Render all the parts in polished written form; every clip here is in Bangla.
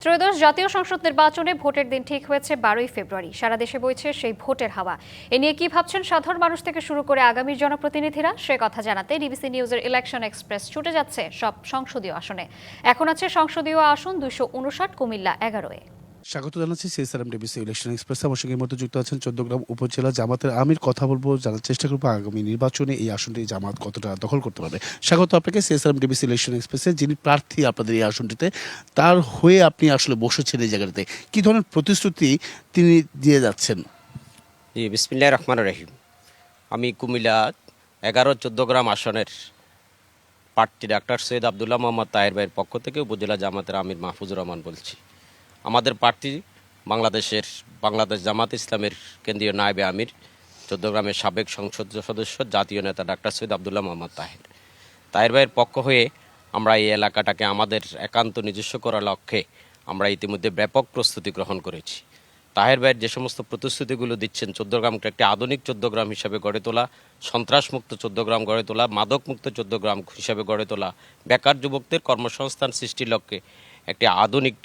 ত্রয়োদশ জাতীয় সংসদ নির্বাচনে ভোটের দিন ঠিক হয়েছে 12ই ফেব্রুয়ারি। সারা দেশে বইছে সেই ভোটের হাওয়া। এ নিয়ে কি ভাবছেন সাধারণ মানুষ থেকে শুরু করে আগামীর জনপ্রতিনিধিরা, সে কথা জানাতে ডিবিসি নিউজের ইলেকশন এক্সপ্রেস ছুটে যাচ্ছে সব সংসদীয় আসনে। এখন আছে সংসদীয় আসন 259, কুমিল্লা 11-এ। স্বাগত জানাচ্ছি সিএসআরএম ডিবিসি ইলেকশন এক্সপ্রেস। আমার সঙ্গে এই মুহূর্তে যুক্ত আছেন চৌদ্দগ্রাম উপজেলা জামাতের আমির। কথা বলবো, জানার চেষ্টা করবো আগামী নির্বাচনে এই আসনটি জামাত কতটা দখল করতে পারবে। স্বাগত আপনাকে সিএসআরএম ডিবিসি ইলেকশন এক্সপ্রেসে। যিনি প্রার্থী আপনাদের এই আসনটিতে, তার হয়ে আপনি আসলে বসেছেন এই জায়গাটাতে, কি ধরনের প্রতিশ্রুতি তিনি দিয়ে যাচ্ছেন? জি, বিসমিল্লাহির রহমানির রহিম। আমি কুমিল্লা 11-14 আসনের প্রার্থী ডাক্তার সৈয়দ আবদুল্লাহ মোহাম্মদ তাহের ভাইয়ের পক্ষ থেকে উপজেলা জামাতের আমির মাহফুজুর রহমান বলছি। আমাদের প্রার্থী বাংলাদেশ জামাত ইসলামের কেন্দ্রীয় নায়েবে আমির, চৌদ্দগ্রামের সাবেক সংসদ সদস্য, জাতীয় নেতা ডাক্তার সৈয়দ আবদুল্লাহ মোহাম্মদ তাহের ভাইয়ের পক্ষ হয়ে আমরা এই এলাকাটাকে আমাদের একান্ত নিজস্ব করার লক্ষ্যে আমরা ইতিমধ্যে ব্যাপক প্রস্তুতি গ্রহণ করেছি। তাহের ভাইয়ের যে সমস্ত প্রতিশ্রুতিগুলো দিচ্ছেন, চৌদ্দগ্রামকে একটি আধুনিক চৌদ্দগ্রাম হিসাবে গড়ে তোলা, সন্ত্রাসমুক্ত চৌদ্দগ্রাম গড়ে তোলা, মাদকমুক্ত চৌদ্দগ্রাম হিসাবে গড়ে তোলা, বেকার যুবকদের কর্মসংস্থান সৃষ্টির লক্ষ্যে একটি আধুনিক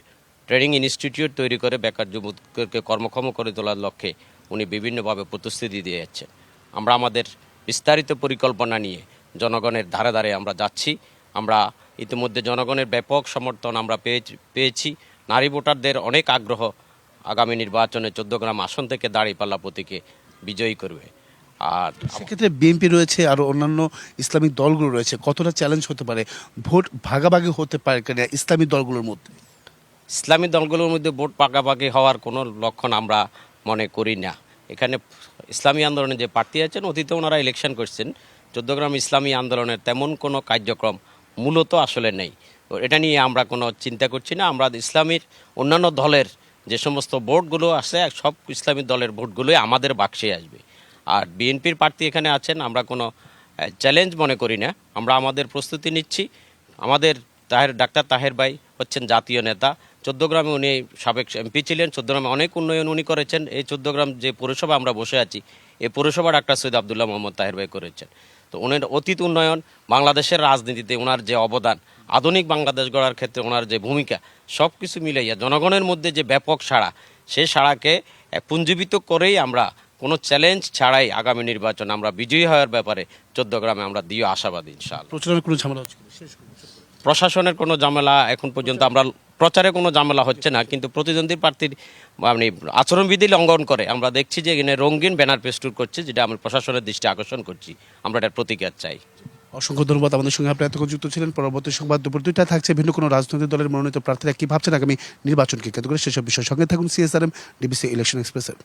ট্রেনিং ইনস্টিটিউট তৈরি করে বেকার যুবকদেরকে কর্মক্ষম করে তোলার লক্ষ্যে উনি বিভিন্নভাবে প্রতিশ্রুতি দিয়ে যাচ্ছেন। আমরা আমাদের বিস্তারিত পরিকল্পনা নিয়ে জনগণের ধারে ধারে আমরা যাচ্ছি। আমরা ইতিমধ্যে জনগণের ব্যাপক সমর্থন আমরা পেয়েছি। নারী ভোটারদের অনেক আগ্রহ আগামী নির্বাচনে চৌদ্দগ্রাম আসন থেকে দাঁড়িপাল্লা প্রতীকে বিজয়ী করবে। আর সেক্ষেত্রে বিএনপি রয়েছে, আরও অন্যান্য ইসলামিক দলগুলো রয়েছে, কতটা চ্যালেঞ্জ হতে পারে, ভোট ভাগাভাগি হতে পারে কিনা ইসলামী দলগুলোর মধ্যে? ইসলামী দলগুলোর মধ্যে ভোট পাকাপাকি হওয়ার কোনো লক্ষণ আমরা মনে করি না। এখানে ইসলামী আন্দোলনে যে প্রার্থী আছেন, অতীতে ওনারা ইলেকশন করছেন। চৌদ্দগ্রাম ইসলামী আন্দোলনের তেমন কোনো কার্যক্রম মূলত আসলে নেই। তো এটা নিয়ে আমরা কোনো চিন্তা করছি না। আমরা ইসলামীর অন্যান্য দলের যে সমস্ত ভোটগুলো আছে, সব ইসলামী দলের ভোটগুলোই আমাদের বাক্সে আসবে। আর বিএনপির প্রার্থী এখানে আছেন, আমরা কোনো চ্যালেঞ্জ মনে করি না। আমরা আমাদের প্রস্তুতি নিচ্ছি। আমাদের ডাক্তার তাহের ভাই হচ্ছেন জাতীয় নেতা। চৌদ্দগ্রামে উনি সাবেক এমপি ছিলেন। চৌদ্দগ্রামে অনেক উন্নয়ন উনি করেছেন। এই চৌদ্দগ্রাম যে পৌরসভা আমরা বসে আছি, এই পৌরসভা ডাক্তার সৈয়দ আবদুল্লাহ মোহাম্মদ তাহের ভাই করেছেন। তো ওনার অতীত উন্নয়ন, বাংলাদেশের রাজনীতিতে ওনার যে অবদান, আধুনিক বাংলাদেশ গড়ার ক্ষেত্রে ওনার যে ভূমিকা, সব কিছু মিলাইয়া জনগণের মধ্যে যে ব্যাপক সাড়া, সেই সাড়াকে পুঞ্জীবিত করেই আমরা কোনো চ্যালেঞ্জ ছাড়াই আগামী নির্বাচন আমরা বিজয়ী হওয়ার ব্যাপারে চৌদ্দগ্রামে আমরা দিয়ে আশাবাদী ইনশাআল্লাহ। প্রচারের কোনো ঝামেলা হচ্ছে কিনা? শেষ করুন। প্রশাসনের কোনো ঝামেলা এখন পর্যন্ত আমরা প্রচারে কোনো ঝামেলা হচ্ছে না, কিন্তু প্রতিদ্বন্দ্বী প্রার্থীর মানে আচরণবিধি লঙ্ঘন করে আমরা দেখছি যে এখানে রঙিন ব্যানার পেস্টুর করছে, যেটা আমি প্রশাসনের দৃষ্টি আকর্ষণ করছি। আমরা এটার প্রতিকার চাই। অসংখ্য ধন্যবাদ। আমাদের সঙ্গে আপনি এতক্ষণ যুক্ত ছিলেন। পরবর্তী সংবাদ দুপুর 2টায় থাকছে। ভিন্ন কোনো রাজনৈতিক দলের মনোনীত প্রার্থীরা কি ভাবছেন আগামী নির্বাচনকে কেন্দ্র করে, সেসব বিষয়ের সঙ্গে থাকুন সিএসআরএম ডিবিসি ইলেকশন এক্সপ্রেসের।